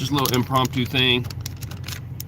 Just a little impromptu thing.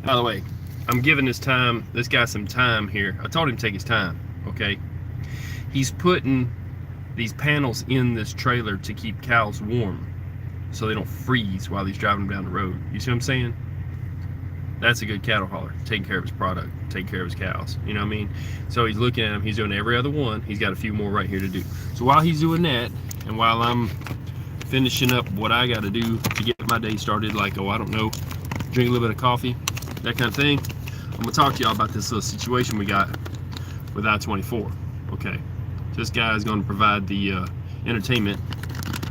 By the way, I'm giving this guy some time here. I told him to take his time, okay? He's putting these panels in this trailer to keep cows warm so they don't freeze while he's driving them down the road. You see what I'm saying? That's a good cattle hauler, taking care of his product, taking care of his cows. You know what I mean? So he's looking at them. He's doing every other one. He's got a few more right here to do. So while he's doing that, and while I'm finishing up what I got to do to get my day started, like, oh, I don't know, drink a little bit of coffee, that kind of thing, I'm going to talk to y'all about this little situation we got with I-24. Okay. This guy is going to provide the entertainment.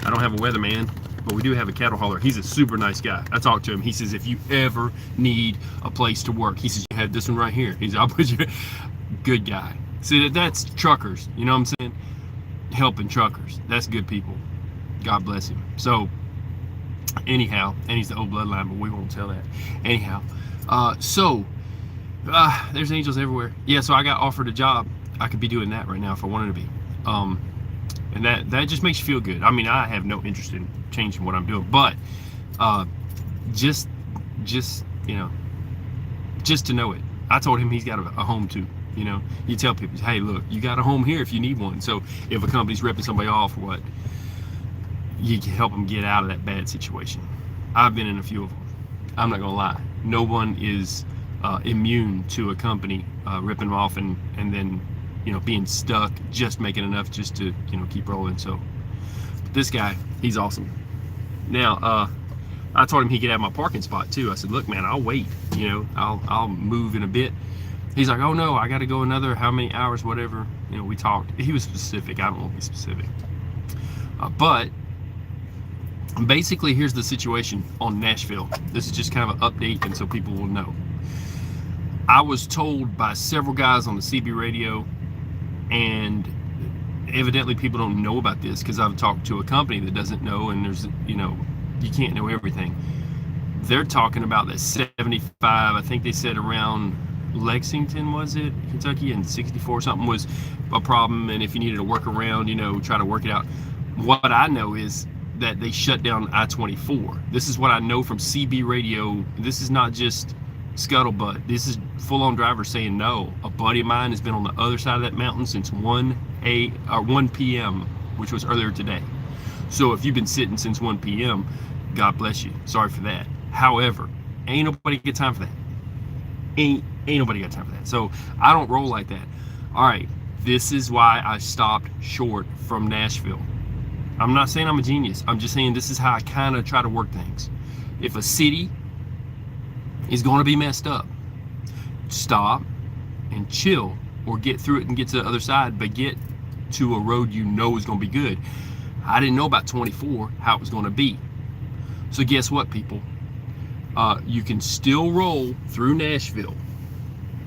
I don't have a weatherman, but we do have a cattle hauler. He's a super nice guy. I talked to him. He says, if you ever need a place to work, he says, you have this one right here. He's, I'll put you. Good guy. See, that's truckers. You know what I'm saying? Helping truckers. That's good people. God bless him. So, anyhow, and he's the old bloodline, but we won't tell that. Anyhow, there's angels everywhere. Yeah, so I got offered a job. I could be doing that right now if I wanted to be. And that just makes you feel good. I mean, I have no interest in changing what I'm doing, but just you know, just to know it. I told him he's got a home too. You know, you tell people, hey, look, you got a home here if you need one. So if a company's ripping somebody off or what, you can help them get out of that bad situation. I've been in a few of them. I'm not gonna lie. No one is immune to a company ripping them off and then, you know, being stuck, just making enough just to, you know, keep rolling. So this guy, he's awesome. Now, I told him he could have my parking spot too. I said, look, man, I'll wait, you know, I'll move in a bit. He's like, oh no, I got to go another how many hours, whatever. You know, we talked. He was specific. I don't want to be specific. But basically, here's the situation on Nashville. This is just kind of an update, and so people will know. I was told by several guys on the CB radio, and evidently people don't know about this because I've talked to a company that doesn't know, and there's, you know, you can't know everything. They're talking about that 75, I think they said around Lexington, was it, Kentucky, and 64 something was a problem, and if you needed a workaround, you know, try to work it out. What I know is that they shut down I-24. This is what I know from CB radio. This is not just scuttlebutt. This is full-on drivers saying no. A buddy of mine has been on the other side of that mountain since 1 p.m., which was earlier today. So if you've been sitting since 1 p.m., God bless you. Sorry for that. However, ain't nobody got time for that. Ain't nobody got time for that. So I don't roll like that. All right, this is why I stopped short from Nashville. I'm not saying I'm a genius. I'm just saying this is how I kind of try to work things. If a city is going to be messed up, stop and chill, or get through it and get to the other side, but get to a road you know is going to be good. I didn't know about 24, how it was going to be. So guess what, people? You can still roll through Nashville,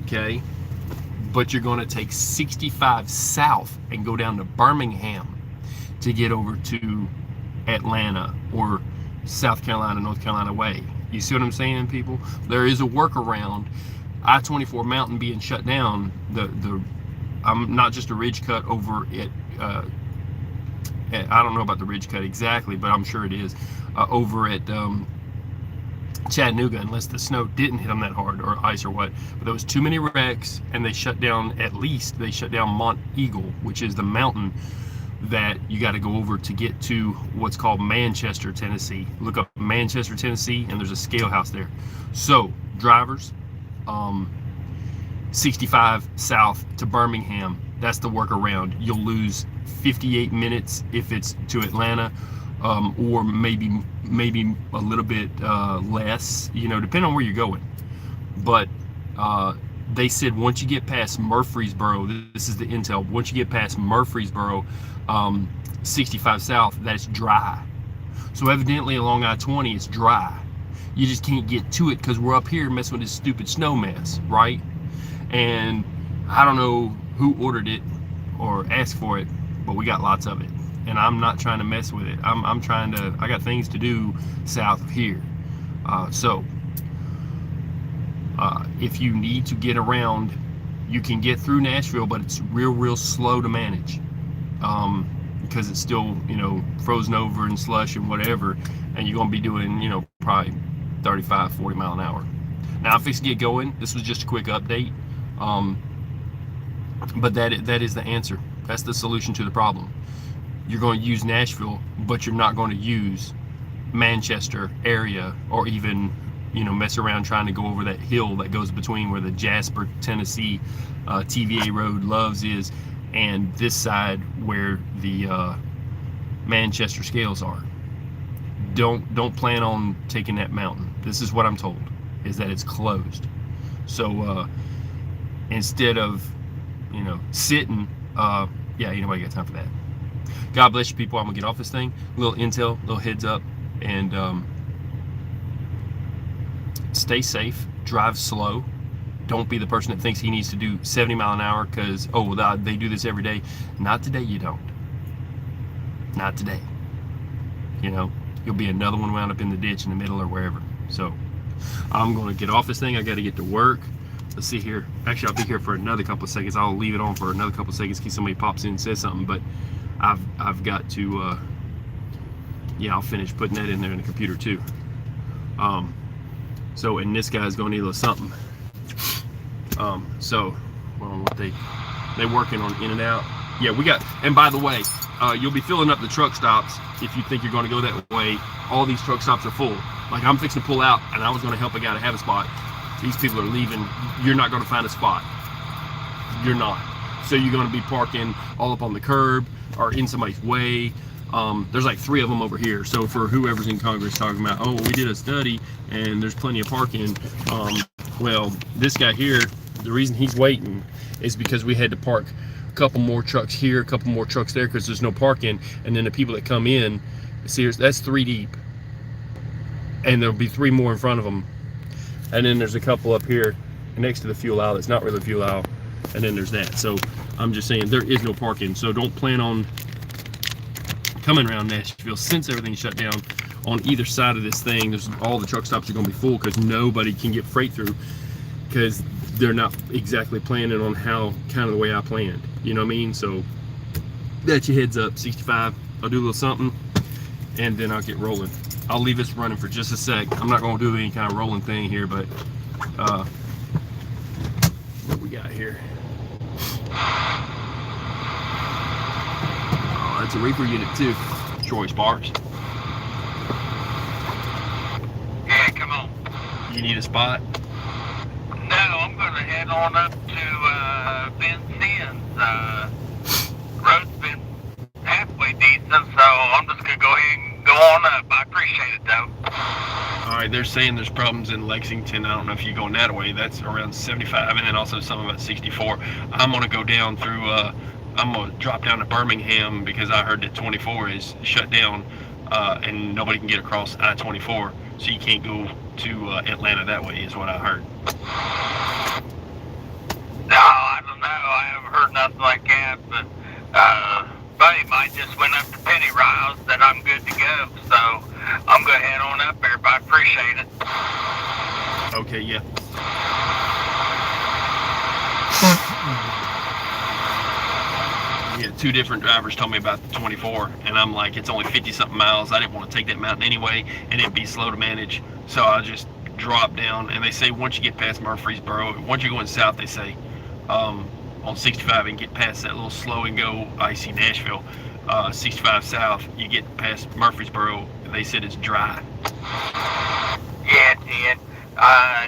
okay? But you're going to take 65 south and go down to Birmingham to get over to Atlanta or South Carolina, North Carolina way. You see what I'm saying, people? There is a workaround. I-24 mountain being shut down, I'm not just a ridge cut over at I don't know about the ridge cut exactly, but I'm sure it is over at Chattanooga, unless the snow didn't hit them that hard, or ice or what. But there was too many wrecks, and they shut down, at least they shut down Mont Eagle, which is the mountain that you got to go over to get to what's called Manchester, Tennessee. Look up Manchester, Tennessee, and there's a scale house there. So drivers, 65 south to Birmingham, that's the workaround. You'll lose 58 minutes if it's to Atlanta, or maybe a little bit less, you know, depending on where you're going. But they said once you get past Murfreesboro, this is the intel, once you get past Murfreesboro, 65 south, that's dry. So evidently along I-20 it's dry. You just can't get to it because we're up here messing with this stupid snow mess, right? And I don't know who ordered it or asked for it, but we got lots of it. And I'm not trying to mess with it. I got things to do south of here. If you need to get around, you can get through Nashville, but it's real slow to manage. Because it's still, you know, frozen over and slush and whatever. And you're going to be doing, you know, probably 35, 40 mile an hour. Now I'm fixing to get going. This was just a quick update. But that is the answer. That's the solution to the problem. You're going to use Nashville, but you're not going to use Manchester area, or even, mess around trying to go over that hill that goes between where the Jasper, Tennessee TVA Road Loves is, and this side where the Manchester scales are. Don't plan on taking that mountain. This is what I'm told, is that it's closed. So instead of sitting, ain't nobody got time for that. God bless you, people. I'm gonna get off this thing. A little intel, a little heads up, and stay safe, drive slow. Don't be the person that thinks he needs to do 70 mile an hour because, they do this every day. Not today, you don't. Not today. You'll be another one wound up in the ditch in the middle or wherever. So I'm gonna get off this thing. I gotta get to work. Let's see here. Actually, I'll be here for another couple of seconds. I'll leave it on for another couple of seconds in case somebody pops in and says something. But I've got to. I'll finish putting that in there in the computer too. So, and this guy's gonna need a little something. So, what they working on in and out. Yeah, we got. And by the way, you'll be filling up the truck stops if you think you're going to go that way. All these truck stops are full. Like, I'm fixing to pull out, and I was going to help a guy to have a spot. These people are leaving. You're not going to find a spot. You're not. So you're going to be parking all up on the curb or in somebody's way. There's like 3 of them over here. So for whoever's in Congress talking about, we did a study and there's plenty of parking. Well, this guy here, the reason he's waiting is because we had to park a couple more trucks here, a couple more trucks there because there's no parking. And then the people that come in, see, that's 3 deep. And there'll be 3 more in front of them. And then there's a couple up here next to the fuel aisle. It's not really a fuel aisle. And then there's that. So I'm just saying there is no parking. So don't plan on coming around Nashville since everything's shut down on either side of this thing. There's all the truck stops are going to be full because nobody can get freight through because they're not exactly planning on how kind of the way I planned. You know what I mean? So that's your heads up. 65. I'll do a little something and then I'll get rolling. I'll leave this running for just a sec. I'm not going to do any kind of rolling thing here, but what we got here? Oh, that's a reefer unit too. Troy Sparks. Yeah, come on. You need a spot? No, I'm going to head on up to Ben Sinn's. Road's been halfway decent, so I'm just going to go ahead and go on up. I appreciate it, though. All right, they're saying there's problems in Lexington. I don't know if you're going that way. That's around 75, and then also some about 64. I'm going to go down through, I'm going to drop down to Birmingham because I heard that 24 is shut down and nobody can get across I-24. So you can't go to Atlanta that way is what I heard. No, I don't know. I haven't heard nothing like that, but buddy mine just went up to Penny Riles that I'm good to go, so I'm going to head on up there, but I appreciate it. Okay, yeah. Yeah, 2 different drivers told me about the 24, and I'm like, it's only 50-something miles. I didn't want to take that mountain anyway, and it'd be slow to manage, so I just dropped down. And they say once you get past Murfreesboro, once you're going south, they say, on 65 and get past that little slow and go icy Nashville, 65 south, you get past Murfreesboro, they said it's dry. Yeah, it did.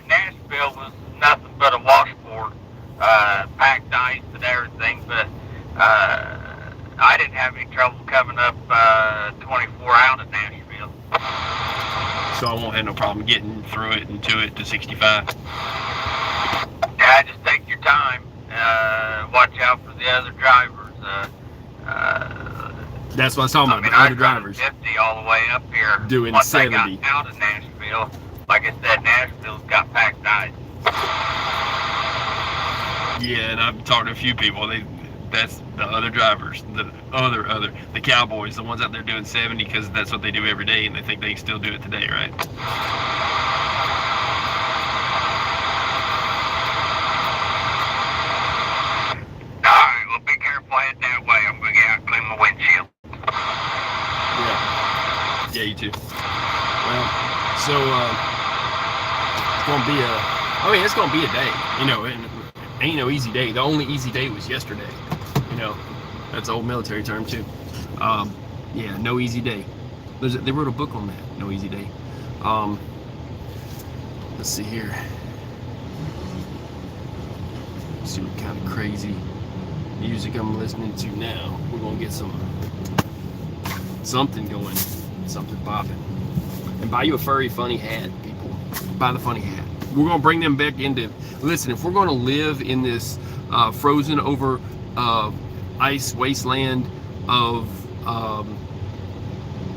Nashville was nothing but a washboard, packed ice and everything, but I didn't have any trouble coming up 24 out of Nashville. So I won't have no problem getting through it and to it to 65. Yeah, just take your time. Watch out for the other drivers. That's what I was talking about, the other drivers. 50 all the way up here. Doing Once 70. I got out of Nashville, like I said, Nashville's got packed ice. Yeah, and I've talked to a few people. That's the other drivers, the cowboys, the ones out there doing 70 because that's what they do every day, and they think they can still do it today, right? Alright, well, be careful heading that way. I'm going to get out and clean my windshield. Yeah, you too. Well, so gonna be it's gonna be a day, you know, and ain't no easy day. The only easy day was yesterday, you know. That's an old military term too. Yeah, no easy day. They wrote a book on that, No Easy Day. Let's see here. Let's see what kind of crazy music I'm listening to now. We're gonna get something going, something popping. And buy you a furry funny hat, people. Buy the funny hat. We're gonna bring them back into. Listen, if we're gonna live in this frozen over ice wasteland of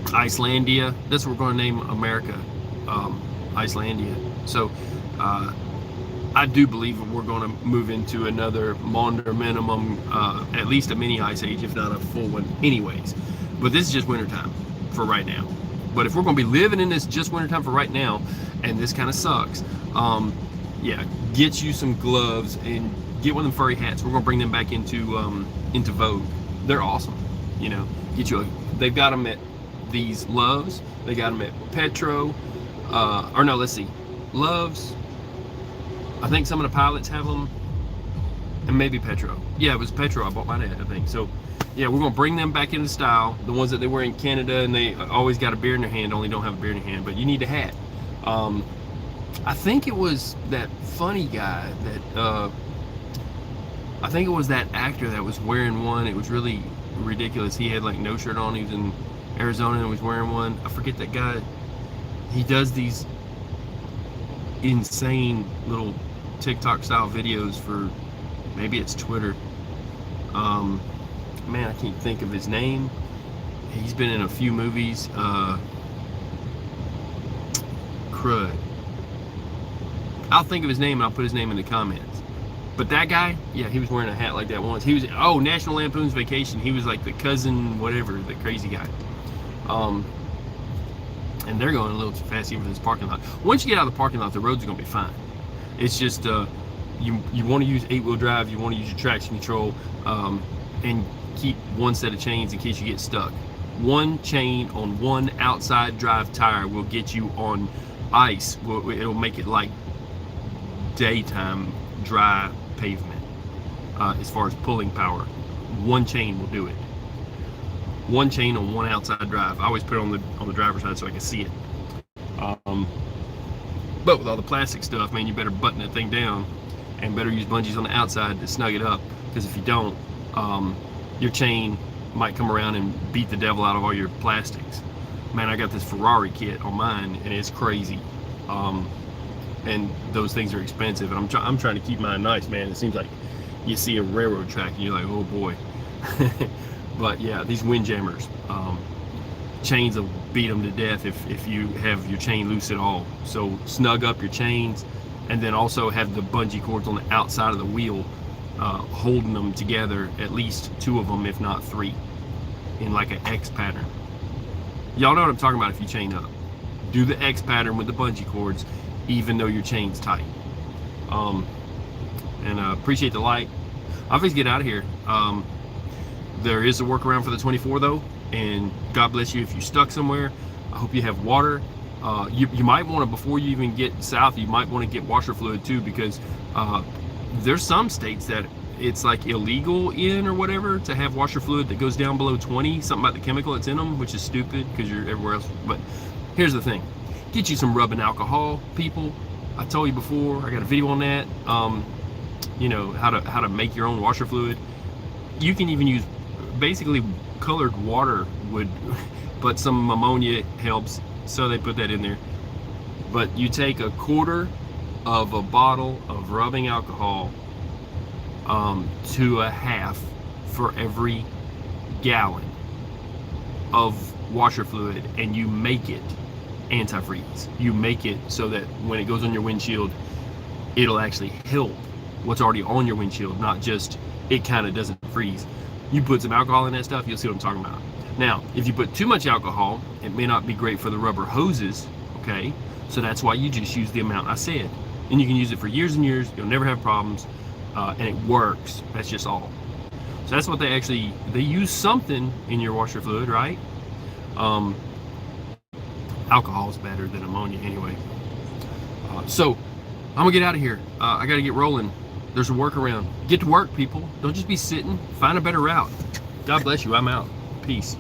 Icelandia, that's what we're gonna name America, Icelandia. So I do believe that we're gonna move into another Maunder minimum, at least a mini ice age, if not a full one, anyways. But this is just wintertime for right now. But if we're gonna be living in this just wintertime for right now, and this kind of sucks, yeah, get you some gloves and get one of them furry hats. We're gonna bring them back into vogue. They're awesome, you know. They've got them at these Loves. They got them at Petro, or no, let's see, Loves. I think some of the pilots have them, and maybe Petro. Yeah, it was Petro I bought mine at, I think. So yeah, we're gonna bring them back into style. The ones that they wear in Canada, and they always got a beer in their hand, only don't have a beer in their hand, but you need a hat. I think it was that funny guy that, I think it was that actor that was wearing one. It was really ridiculous. He had like no shirt on. He was in Arizona and was wearing one. I forget that guy. He does these insane little TikTok style videos for, maybe it's Twitter. Man, I can't think of his name. He's been in a few movies. Crud. I'll think of his name and I'll put his name in the comments. But that guy, yeah, he was wearing a hat like that once. He was, National Lampoon's Vacation. He was like the cousin, whatever, the crazy guy. And they're going a little too fast even for this parking lot. Once you get out of the parking lot, the roads are going to be fine. It's just, you want to use 8-wheel drive, you want to use your traction control, and keep one set of chains in case you get stuck. One chain on one outside drive tire will get you on ice. It'll make it like daytime dry pavement as far as pulling power. One chain will do it. One chain on one outside drive. I always put it on the driver's side so I can see it. But with all the plastic stuff, man, you better button that thing down and better use bungees on the outside to snug it up, because if you don't, your chain might come around and beat the devil out of all your plastics. Man, I got this Ferrari kit on mine and it's crazy. And those things are expensive, and I'm trying to keep mine nice, man. It seems like you see a railroad track and you're like, oh boy. But yeah, these windjammers, chains will beat them to death if you have your chain loose at all. So snug up your chains, and then also have the bungee cords on the outside of the wheel, holding them together, at least 2 of them, if not 3, in like an X pattern. Y'all know what I'm talking about if you chain up. Do the X pattern with the bungee cords, even though your chain's tight. And appreciate the like. I'll just get out of here. There is a workaround for the 24 though, and God bless you if you're stuck somewhere. I hope you have water. You might want to, before you even get south, you might want to get washer fluid too, because there's some states that it's like illegal in or whatever to have washer fluid that goes down below 20, something about the chemical that's in them, which is stupid because you're everywhere else. But here's the thing, get you some rubbing alcohol, people. I told you before, I got a video on that. You know, how to make your own washer fluid. You can even use basically colored water would, but some ammonia helps, so they put that in there. But you take a quarter of a bottle of rubbing alcohol to a half for every gallon of washer fluid, and you make it antifreeze. You make it so that when it goes on your windshield, it'll actually help what's already on your windshield, not just it kind of doesn't freeze. You put some alcohol in that stuff, you'll see what I'm talking about. Now, if you put too much alcohol, it may not be great for the rubber hoses, okay? So that's why you just use the amount I said. And you can use it for years and years, you'll never have problems, and it works. That's just all. So that's what they use something in your washer fluid, right? Alcohol is better than ammonia anyway. So I'm gonna get out of here. I gotta get rolling. There's a workaround. Get to work, people. Don't just be sitting. Find a better route. God bless you. I'm out. Peace.